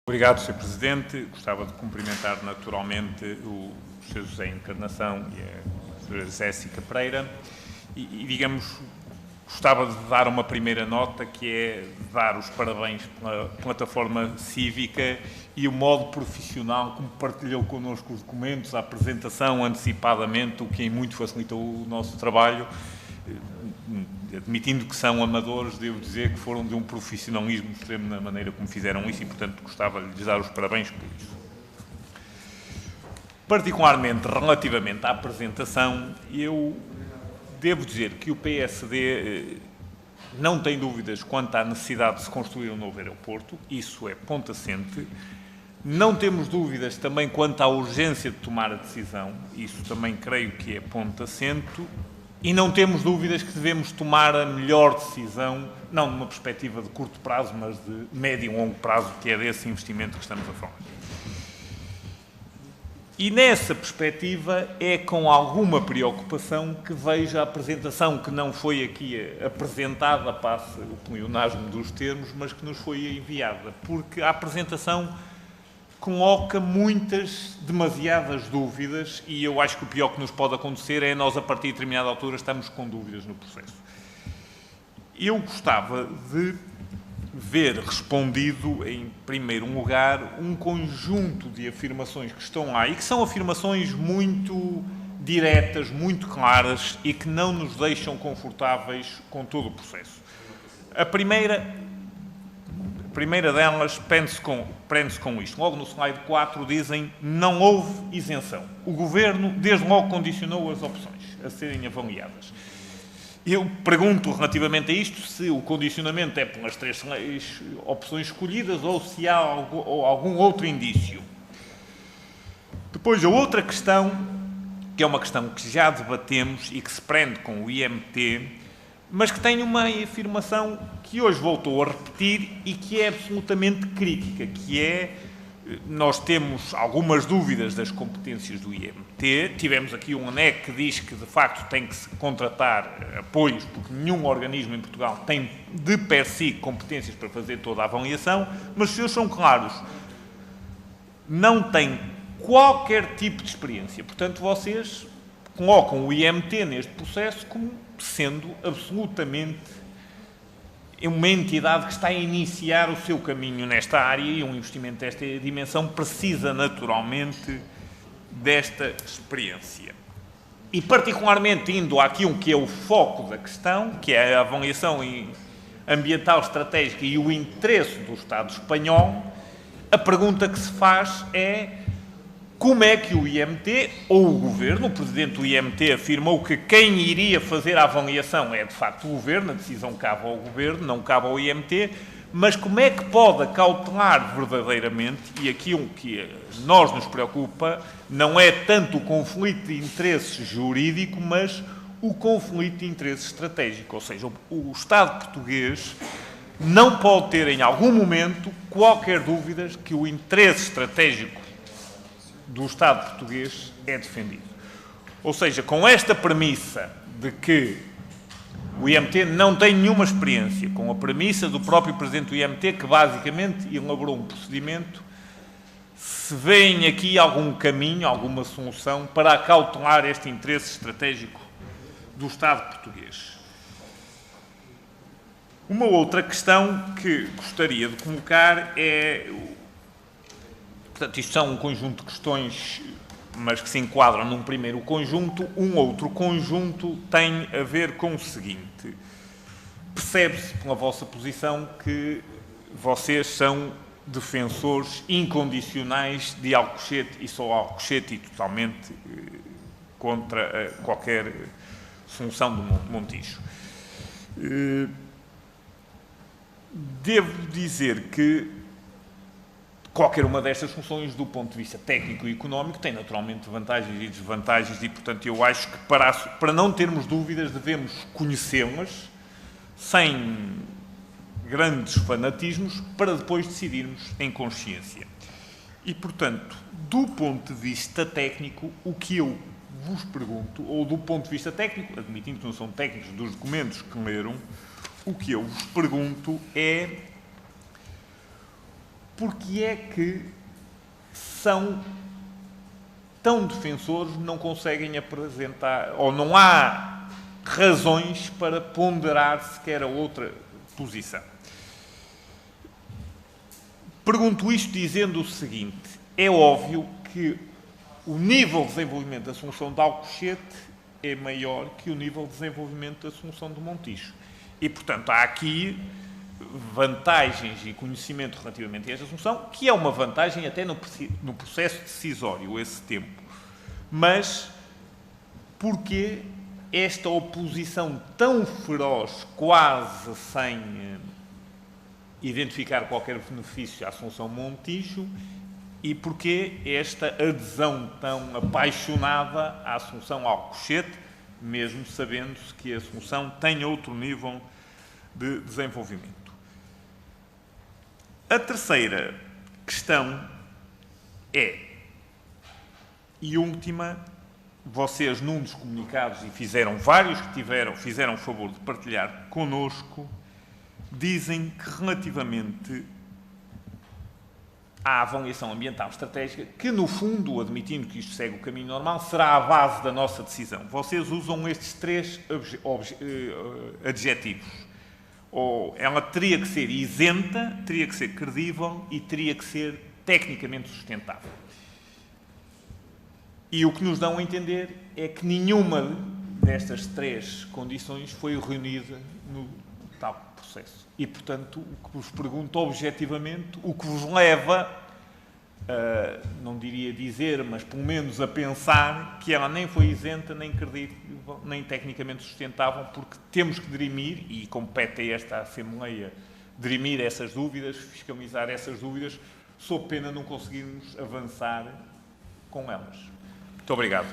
Obrigado, Sr. Presidente. Gostava de cumprimentar naturalmente o Sr. José Encarnação e a Sra. Jéssica Pereira e, digamos, gostava de dar uma primeira nota, que é dar os parabéns pela plataforma cívica e o modo profissional como partilhou connosco os documentos, a apresentação antecipadamente, o que em muito facilitou o nosso trabalho. Admitindo que são amadores, devo dizer que foram de um profissionalismo extremo na maneira como fizeram isso e, portanto, gostava de lhes dar os parabéns por isso. Particularmente relativamente à apresentação, eu devo dizer que o PSD não tem dúvidas quanto à necessidade de se construir um novo aeroporto, isso é ponto assente. Não temos dúvidas também quanto à urgência de tomar a decisão, isso também creio que é ponto assente. E não temos dúvidas que devemos tomar a melhor decisão, não numa perspectiva de curto prazo, mas de médio e longo prazo, que é desse investimento que estamos a falar. E nessa perspectiva é com alguma preocupação que vejo a apresentação que não foi aqui apresentada, passe o pleonasmo dos termos, mas que nos foi enviada, porque a apresentação coloca demasiadas dúvidas e eu acho que o pior que nos pode acontecer é nós, a partir de determinada altura, estamos com dúvidas no processo. Eu gostava de ver respondido, em primeiro lugar, um conjunto de afirmações que estão lá e que são afirmações muito diretas, muito claras e que não nos deixam confortáveis com todo o processo. A primeira delas prende-se com isto. Logo no slide 4 dizem não houve isenção. O Governo, desde logo, condicionou as opções a serem avaliadas. Eu pergunto relativamente a isto se o condicionamento é pelas 3 opções escolhidas ou se há algum outro indício. Depois, a outra questão, que é uma questão que já debatemos e que se prende com o IMT, mas que tem uma afirmação que hoje voltou a repetir e que é absolutamente crítica, que é, nós temos algumas dúvidas das competências do IMT, tivemos aqui um ANEC que diz que, de facto, tem que se contratar apoios, porque nenhum organismo em Portugal tem, de per si, competências para fazer toda a avaliação, mas os senhores são claros, não têm qualquer tipo de experiência. Portanto, vocês colocam o IMT neste processo como sendo absolutamente uma entidade que está a iniciar o seu caminho nesta área e um investimento desta dimensão precisa naturalmente desta experiência. E particularmente indo àquilo que é o foco da questão, que é a avaliação ambiental estratégica e o interesse do Estado espanhol, a pergunta que se faz é: como é que o IMT, ou o Governo, o Presidente do IMT afirmou que quem iria fazer a avaliação é, de facto, o Governo, a decisão cabe ao Governo, não cabe ao IMT, mas como é que pode acautelar verdadeiramente, e aquilo que nós nos preocupa, não é tanto o conflito de interesse jurídico, mas o conflito de interesse estratégico, ou seja, o Estado português não pode ter, em algum momento, qualquer dúvida que o interesse estratégico do Estado português é defendido. Ou seja, com esta premissa de que o IMT não tem nenhuma experiência, com a premissa do próprio Presidente do IMT, que basicamente elaborou um procedimento, se vê aqui algum caminho, alguma solução para acautelar este interesse estratégico do Estado português. Uma outra questão que gostaria de colocar é: portanto, isto são um conjunto de questões, mas que se enquadram num primeiro conjunto. Um outro conjunto tem a ver com o seguinte: percebe-se pela vossa posição que vocês são defensores incondicionais de Alcochete e só Alcochete e totalmente contra qualquer solução do Montijo. Devo dizer que qualquer uma destas funções, do ponto de vista técnico e económico, tem naturalmente vantagens e desvantagens e, portanto, eu acho que para não termos dúvidas devemos conhecê-las sem grandes fanatismos para depois decidirmos em consciência. E, portanto, do ponto de vista técnico, o que eu vos pergunto, ou do ponto de vista técnico, admitindo que não são técnicos dos documentos que leram, o que eu vos pergunto é: porque é que são tão defensores, não conseguem apresentar, ou não há razões para ponderar sequer a outra posição. Pergunto isto dizendo o seguinte: é óbvio que o nível de desenvolvimento da Assunção de Alcochete é maior que o nível de desenvolvimento da Assunção de Montijo. E, portanto, há aqui vantagens e conhecimento relativamente a esta Assunção, que é uma vantagem até no processo decisório, esse tempo. Mas, porquê esta oposição tão feroz, quase sem identificar qualquer benefício à Assunção Montijo, e porquê esta adesão tão apaixonada à Assunção Alcochete, mesmo sabendo-se que a Assunção tem outro nível de desenvolvimento? A terceira questão é, e última, vocês num dos comunicados, e fizeram vários que fizeram o favor de partilhar connosco, dizem que relativamente à avaliação ambiental estratégica, que no fundo, admitindo que isto segue o caminho normal, será a base da nossa decisão. Vocês usam estes três adjetivos. Ou ela teria que ser isenta, teria que ser credível e teria que ser tecnicamente sustentável. E o que nos dão a entender é que nenhuma destas três condições foi reunida no tal processo. E, portanto, o que vos pergunto objetivamente, o que vos leva, não diria dizer, mas pelo menos a pensar que ela nem foi isenta, nem credível, nem tecnicamente sustentável, porque temos que dirimir, e compete a esta Assembleia dirimir essas dúvidas, fiscalizar essas dúvidas, sob pena de não conseguirmos avançar com elas. Muito obrigado.